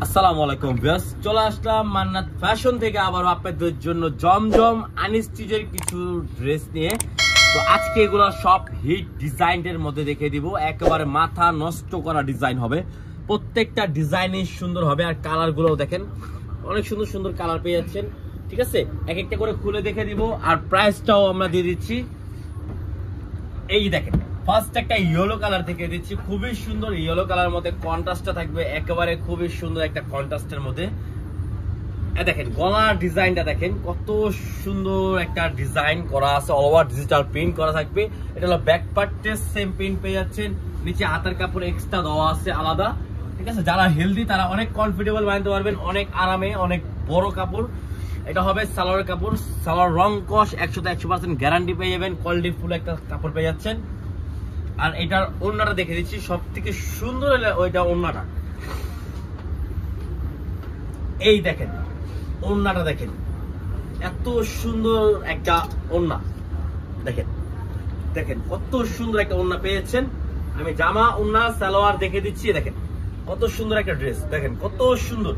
আসসালামু আলাইকুম ভিউয়ার্স, চলে আসলাম মান্নাত ফ্যাশন থেকে আবার আপনাদের জন্য জমজম আনস্টিচের কিছু ড্রেস নিয়ে। তো আজকে এগুলো সব হিট ডিজাইনের মধ্যে দেখিয়ে দিব। একেবারে মাথা নষ্ট করা ডিজাইন হবে, প্রত্যেকটা ডিজাইনই সুন্দর হবে। আর কালারগুলো দেখেন, অনেক সুন্দর সুন্দর কালার পেয়ে যাচ্ছেন। ঠিক আছে, এক একটা করে খুলে দেখে দিব আর প্রাইসটাও আমরা দিয়ে দিচ্ছি। এই দেখেন, ফার্স্ট একটা ইয়েলো কালার থেকে দিচ্ছি, খুবই সুন্দর ইয়েলো কালার মধ্যে কন্ট্রাস্টটা থাকবে, একেবারে খুবই সুন্দর একটা কন্ট্রাস্টের মধ্যে। দেখেন গলার ডিজাইনটা দেখেন, কত সুন্দর একটা ডিজাইন করা আছে, অল ওভার ডিজিটাল প্রিন্ট করা থাকবে। এটা হলো ব্যাক পার্টে সেম প্রিন্ট পেয়ে যাচ্ছেন, নিচে হাতার কাপড় এক্সট্রা দেওয়া আছে আলাদা। ঠিক আছে, যারা হেলদি তারা অনেক কমফোর্টেবল বানাতে পারবেন, অনেক আরামে, অনেক বড় কাপড়। এটা হবে সালোয়ার কাপড়, সালোয়ার রং কস 100% গ্যারান্টি পেয়ে যাবেন, কোয়ালিটি ফুল একটা কাপড় পেয়ে যাচ্ছেন। আর এটার ওড়নাটা দেখে দিচ্ছি, সব থেকে সুন্দর হলে ওইটা ওড়নাটা। এই দেখেন ওড়নাটা দেখেন, এত সুন্দর একটা ওড়না। দেখেন দেখেন কত সুন্দর একটা ওড়না পেয়েছেন। আমি জামা ওড়না সালোয়ার দেখে দিচ্ছি। দেখেন কত সুন্দর একটা ড্রেস, দেখেন কত সুন্দর।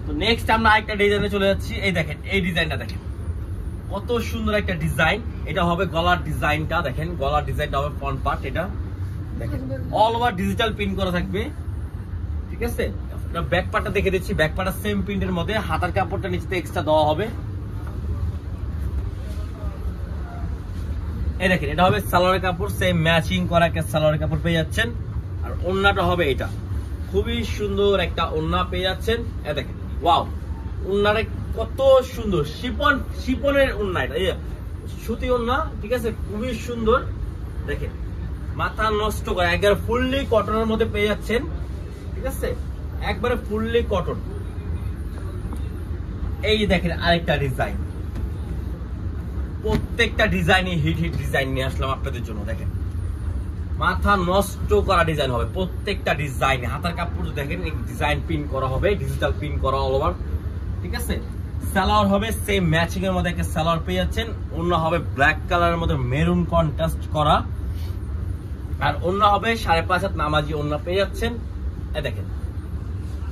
তো নেক্সট আমরা আরেকটা ডিজাইনে চলে যাচ্ছি। এই দেখেন, এই ডিজাইনটা দেখেন কত সুন্দর একটা ডিজাইন। এটা হবে গলার ডিজাইনটা, দেখেন গলার ডিজাইনটা হবে ফ্রন্ট পার্ট। এটা দেখেন অল ওভার ডিজিটাল প্রিন্ট করা থাকবে। ঠিক আছে, ব্যাক পার্টটা দেখে দিচ্ছি, ব্যাক পার্টটা সেম প্রিন্টের মধ্যে, হাতার কাপড়টা নিচে এক্সট্রা দেওয়া হবে। এই দেখেন, এটা হবে সালোয়ারের কাপড়, সেম ম্যাচিং করা একটা সালোয়ারের কাপড় পেয়ে যাচ্ছেন। আর ওড়নাটা হবে এটা, খুবই সুন্দর একটা ওড়না পেয়ে যাচ্ছেন। এই দেখেন ওয়াও, ওড়নাটা কত সুন্দর, শিপনের ওড়না, এটা সুতি ওড়না। ঠিক আছে, খুবই সুন্দর। দেখেন মাথা নষ্ট করে, একবার ফুললি কটনের মধ্যে পেয়ে যাচ্ছেন। ঠিক আছে, একবারে ফুললি কটন। এই দেখেন আরেকটা ডিজাইন, প্রত্যেকটা ডিজাইনই হিট হিট ডিজাইন নিয়ে আসলাম আপনাদের জন্য। দেখেন মাথা নষ্ট করা ডিজাইন হবে, প্রত্যেকটা ডিজাইন। হাতার কাপড় দেখেন ডিজাইন প্রিন্ট করা হবে, ডিজিটাল প্রিন্ট করা অল ওভার। ঠিক আছে, সালোয়ার হবে সেম ম্যাচিং এর মধ্যে একটা সালোয়ার পেয়ে যাচ্ছেন। ওড়না হবে ব্ল্যাক কালারের মধ্যে মেরুন কন্ট্রাস্ট করা। আর ওড়না হবে 5.5 হাত নামাজি ওড়না পেয়ে যাচ্ছেন। এই দেখেন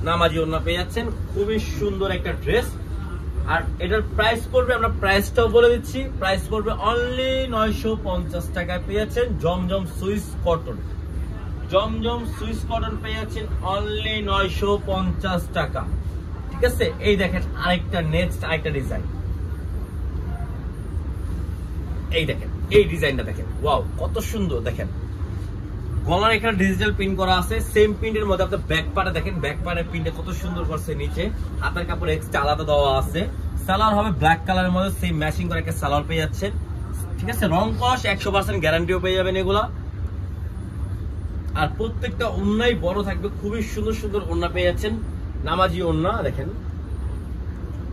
নামাজি ওড়না পেয়ে যাচ্ছেন, খুবই সুন্দর একটা ড্রেস। আর এটার প্রাইস পড়বে, আমরা প্রাইসটাও বলে দিচ্ছি, প্রাইস পড়বে অনলি 950 টাকায় পেয়ে যাচ্ছেন। জমজম সুইস কটন, জমজম সুইস কটন পেয়ে যাচ্ছেন অনলি 950 টাকা। ঠিক আছে, এই দেখেন আরেকটা নেক্সট আরেকটা ডিজাইন। এই দেখেন এই ডিজাইনটা দেখেন, ওয়াও কত সুন্দর। দেখেন গলার এখানে ডিজিটাল প্রিন্ট করা আছে, সেম প্রিন্টের মধ্যে আপনার ব্যাক পার্টে দেখেন, ব্যাক পার্টের প্রিন্টে কত সুন্দর করছে। নিচে হাতার কাপড় এক্সট্রা আলাদা দেওয়া আছে। সালোয়ার হবে ব্ল্যাক কালারের মধ্যে, সেম ম্যাচিং করে একটা সালোয়ার পেয়ে যাচ্ছেন। ঠিক আছে, রং কস 100% গ্যারান্টিও পেয়ে যাবেন এগুলা। আর প্রত্যেকটা ওড়নাই বড় থাকবে, খুবই সুন্দর সুন্দর ওড়না পেয়ে যাচ্ছেন। নামাজি ওড়না দেখেন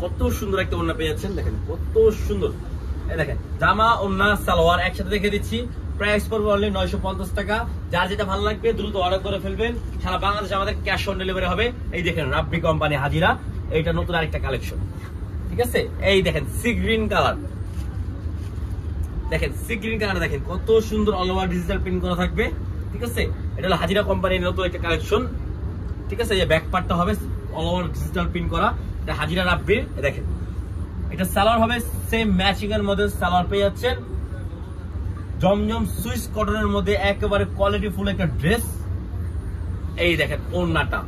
কত সুন্দর একটা ওড়না পেয়ে যাচ্ছেন, দেখেন কত সুন্দর। এই দেখেন জামা ওড়না সালোয়ার একসাথে দেখে দিচ্ছি, প্রাইস পড়বে অনলি 950 টাকা। যার যেটা ভালো লাগবে দ্রুত অর্ডার করে ফেলবেন, সারা বাংলাদেশে আমাদের ক্যাশ অন ডেলিভারি হবে। এই দেখেন রাব্বি কোম্পানি হাজিরা, এইটা নতুন আরেকটা কালেকশন। ঠিক আছে, এই দেখেন সি গ্রিন কালার, দেখেন সি গ্রিন কালার দেখেন কত সুন্দর, অল ওভার ডিজিটাল প্রিন্ট করা থাকবে। ঠিক আছে, এটা হলো হাজিরা কোম্পানির নতুন একটা কালেকশন। ঠিক আছে, এই ব্যাক পার্টটা হবে অল ওভার ডিজিটাল প্রিন্ট করা, এটা হাজিরা রাব্বির। দেখেন এটা সালোয়ার হবে সেম ম্যাচিং এর মধ্যে সালোয়ার পেয়ে যাচ্ছেন। জমজম সুইস কটনের মধ্যে একেবারে কোয়ালিটি ফুল একটা ড্রেস। এই দেখেন ওড়নাটা,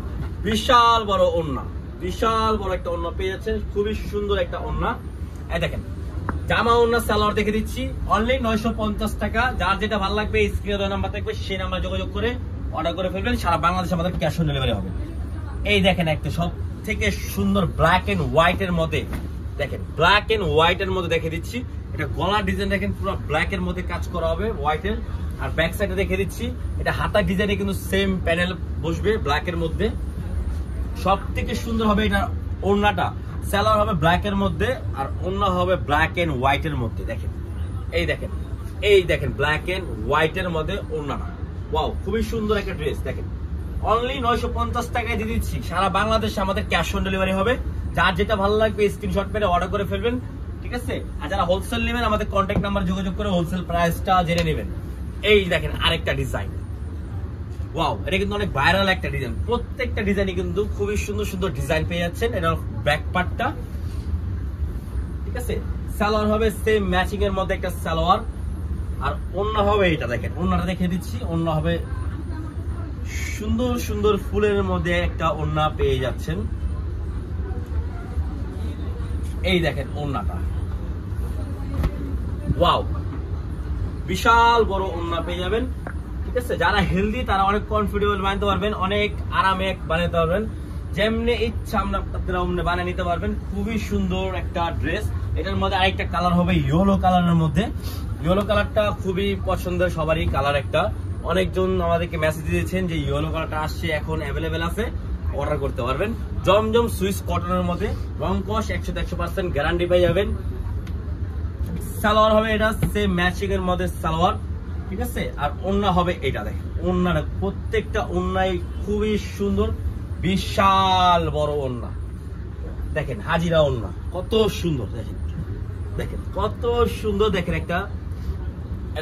বিশাল বড় ওড়না, বিশাল বড় একটা ওড়না পেয়ে যাচ্ছেন, খুবই সুন্দর একটা ওড়না। এই দেখেন জামা ওড়না সালোয়ার দেখে দিচ্ছি অনলি 950 টাকা। যার যেটা ভালো লাগবে স্ক্রিনে দেওয়া নাম্বার থাকবে, সেই নাম্বার যোগাযোগ করে অর্ডার করে ফেলবেন, সারা বাংলাদেশে আমাদের ক্যাশ অন ডেলিভারি হবে। এই দেখেন একটা সব থেকে সুন্দর ব্ল্যাক এন্ড হোয়াইট এর মধ্যে, দেখেন ব্ল্যাক এন্ড হোয়াইট এর মধ্যে দেখে দিচ্ছি। এটা গলার ডিজাইন দেখেন পুরো ব্ল্যাক এর মধ্যে কাজ করা হবে হোয়াইট এর। আর ব্যাক সাইডে দেখে দিচ্ছি, এটা হাতার ডিজাইনে কিন্তু সেম প্যানেল বসবে ব্ল্যাক এর মধ্যে। সব থেকে সুন্দর হবে এটা ওড়নাটা, সালোয়ার হবে ব্ল্যাক এর মধ্যে আর ওড়না হবে ব্ল্যাক এন্ড হোয়াইট এর মধ্যে। দেখেন এই দেখেন, এই দেখেন ব্ল্যাক এন্ড হোয়াইট এর মধ্যে ওড়নাটা, ওয়াও খুবই সুন্দর একটা ড্রেস। দেখেন অনলি 950 টাকায় দিয়ে দিচ্ছি, সারা বাংলাদেশে আমাদের ক্যাশ অন ডেলিভারি হবে। যার যেটা ভালো লাগবে স্ক্রিনশট মেরে অর্ডার করে ফেলবেন। ঠিক আছে, আর যারা হোলসেল নেবেন আমাদের কন্ট্যাক্ট নাম্বার যোগাযোগ করে হোলসেল প্রাইসটা জেনে নেবেন। এই দেখেন আরেকটা ডিজাইন, ওয়াও, এটা কিন্তু অনেক ভাইরাল একটা ডিজাইন, প্রত্যেকটা ডিজাইনই কিন্তু খুবই সুন্দর সুন্দর ডিজাইন পেয়ে যাচ্ছেন। এটা ব্যাক পার্টটা, ঠিক আছে। সালোয়ার হবে সেম ম্যাচিং এর মধ্যে একটা সালোয়ার, আর ওড়না হবে এটা দেখেন, ওড়নাটা দেখিয়ে দিচ্ছি। ওড়না হবে সুন্দর সুন্দর ফুলের মধ্যে একটা ওড়না পেয়ে যাচ্ছেন। এই দেখেন ওড়নাটা, ওয়াও, বিশাল বড় ওড়না পেয়ে যাবেন, ঠিক আছে। যারা হেলদি তারা অনেক কমফোর্টেবল বানাতে পারবেন, অনেক আরামে বানাতে পারবেন, যেমনি ইচ্ছা আপনারা অমনি বানিয়ে নিতে পারবেন। খুবই সুন্দর একটা ড্রেস। এটার মধ্যে আরেকটা কালার হবে ইয়েলো কালারের মধ্যে। ইয়েলো কালারটা খুবই পছন্দের সবারই কালার একটা। অনেকজন আমাদেরকে মেসেজ দিয়েছেন যে ইয়েলো কালারটা আসছে, এখন অ্যাভেলেবেল আছে, অর্ডার করতে পারবেন। জমজম সুইস কটনের মধ্যে, রং কস 100% গ্যারান্টি পেয়ে যাবেন। সালোয়ার হবে এটা সেম ম্যাচিং এর মধ্যে সালোয়ার, ঠিক আছে। আর ওড়না হবে এটা দেখেন, ওড়নাটা প্রত্যেকটা ওড়নাই খুবই সুন্দর, বিশাল বড় ওড়না দেখেন, হাজিরা ওড়না কত সুন্দর দেখেন, দেখেন কত সুন্দর দেখেন। একটা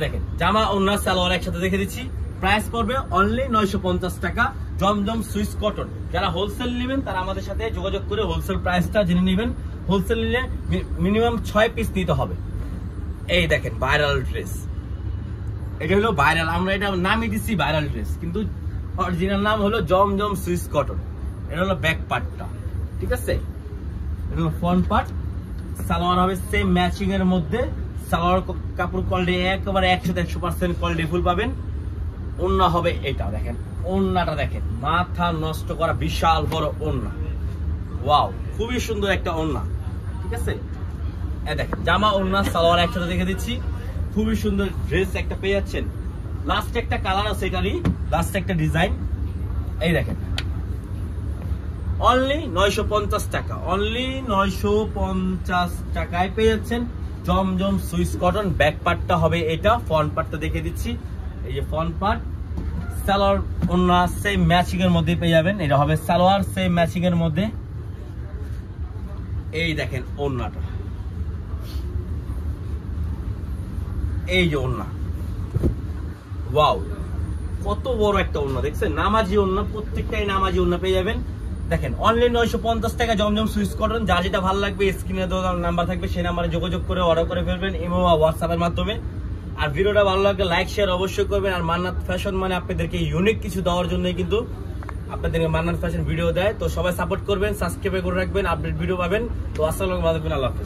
দেখেন জামা ওড়না সালোয়ার একসাথে দেখে দিচ্ছি। প্রাইস পড়বে অনলি 950 টাকা, জমজম সুইস কটন। যারা হোলসেল নেবেন তারা আমাদের সাথে যোগাযোগ করে হোলসেল প্রাইসটা জেনে নেবেন। হোলসেল নিলে মিনিমাম 6 পিস নিতে হবে। এই দেখেন ভাইরাল ড্রেস, এটা হলো ভাইরাল, আমরা এটা নামই দিচ্ছি ভাইরাল ড্রেস, কিন্তু অরিজিনাল নাম হলো জমজম সুইস কটন। এটা হলো ব্যাক পার্টটা, ঠিক আছে। এটা হলো ফ্রন্ট পার্ট। সালোয়ার হবে সেম ম্যাচিং এর মধ্যে, সালোয়ার কাপড় কোয়ালিটি একেবারে 100% কোয়ালিটি ফুল পাবেন। ওড়না হবে এটা দেখেন, ওড়নাটা দেখেন, মাথা নষ্ট করা বিশাল বড় ওড়না, ওয়াও, খুবই সুন্দর একটা ওড়না, ঠিক আছে। দেখেন জামা ওড়না সালোয়ার একসাথে দেখে দিচ্ছি। খুবই সুন্দর ড্রেস একটা পেয়ে যাচ্ছেন। লাস্ট একটা কালার আছে, এটারই লাস্ট একটা ডিজাইন। এই দেখেন অনলি 950 টাকা, অনলি 950 টাকায় পেয়ে যাচ্ছেন জমজম সুইস কটন। ব্যাক পার্টটা হবে এটা, ফ্রন্ট পার্টটা দেখে দিচ্ছি। এই যে ফ্রন্ট পার্ট, সালোয়ার ওড়না সেম ম্যাচিং এর মধ্যে পেয়ে যাবেন। এটা হবে সালোয়ার সেম ম্যাচিং এর মধ্যে। এই দেখেন ওড়নাটা, এই যে ওড়না, ওয়াও, কত বড় একটা ওড়না দেখছেন, নামাজি ওড়না, প্রত্যেকটাই নামাজি ওড়না পেয়ে যাবেন। দেখেন অনলি 950 টাকা জমজম সুইস কটন। যার যেটা ভালো লাগবে স্ক্রিনে দেওয়া নাম্বার থাকবে, সেই নাম্বারে যোগাযোগ করে অর্ডার করে ফেলবেন ইমো বা হোয়াটসঅ্যাপের মাধ্যমে। আর ভিডিওটা ভালো লাগলে লাইক শেয়ার অবশ্যই করবেন। আর মান্নাত ফ্যাশন মানে আপনাদেরকে ইউনিক কিছু দেওয়ার জন্যই কিন্তু আপনাদেরকে মান্নাত ফ্যাশন ভিডিও দেয়। তো সবাই সাপোর্ট করবেন, সাবস্ক্রাইব করে রাখবেন, আপডেট ভিডিও পাবেন। তো আসসালামু আলাইকুম, আল্লাহ হাফেজ।